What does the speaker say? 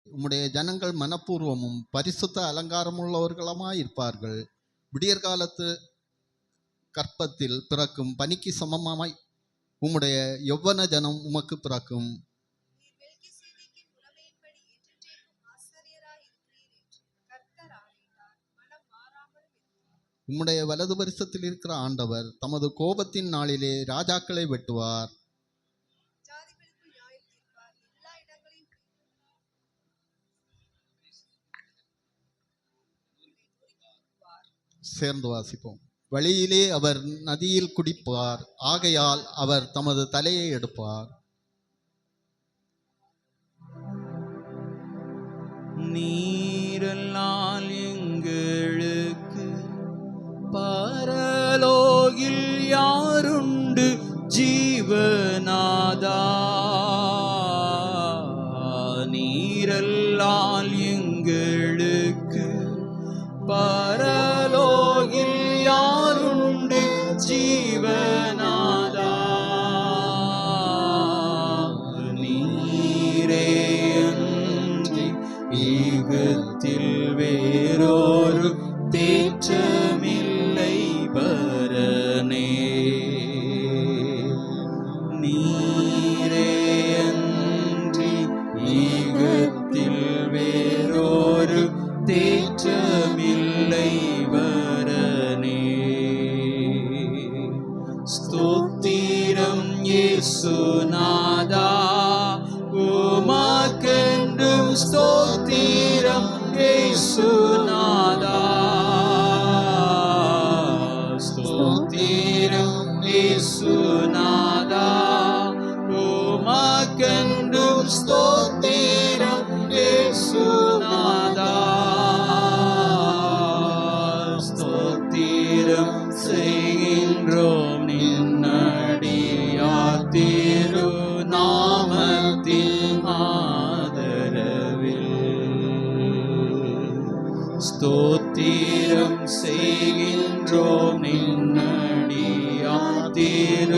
உம்முடைய ஜனங்கள் மனப்பூர்வமும் பரிசுத்த அலங்காரமுள்ளவர்களுமாயிருப்பார்கள். விடியற்காலத்து கற்பத்தில் பிறக்கும் பனிக்கு சமமாய் உம்முடைய யௌவன ஜனம் உமக்கு பிறக்கும். உம்முடைய வலது பரிசத்தில் இருக்கிற ஆண்டவர் தமது கோபத்தின் நாளிலே ராஜாக்களை வெட்டுவார். சேர்ந்து வாசிப்போம். வழியிலே அவர் நதியில் குடிப்பார், ஆகையால் அவர் தமது தலையை எடுப்பார். நீரல்லால் எங்களுக்கு பரலோகில் யாருண்டு ஜீவநாதா, நீரல்லால் எங்களுக்கு பரலோகில் யாருண்டு ஜீவநாதா, நீரே அன்றி ஈகத்தில் வேறொரு தேற்றமில்லை பரனே, நீரே அன்றி ஈகத்தில் வேறொரு தேற்றமில்லை பரனே. ஸ்தோத்திரம் இயேசுநாதா, உமக்கென்றும் ஸ்தோத்திரம் இயேசுநாதா, ஸ்தோத்திரம் இயேசுநாதா, உமக்கென்றும் ஸ்தோத்திரம் இயேசுநாதா, ஸ்தோத்திரம் செய்கின்றோம் நின்னடியார் திரு நாமத்தின் ஆதரவில், ஸ்தோத்திரம் செய்கின்றோம் நின்னடியார் திரு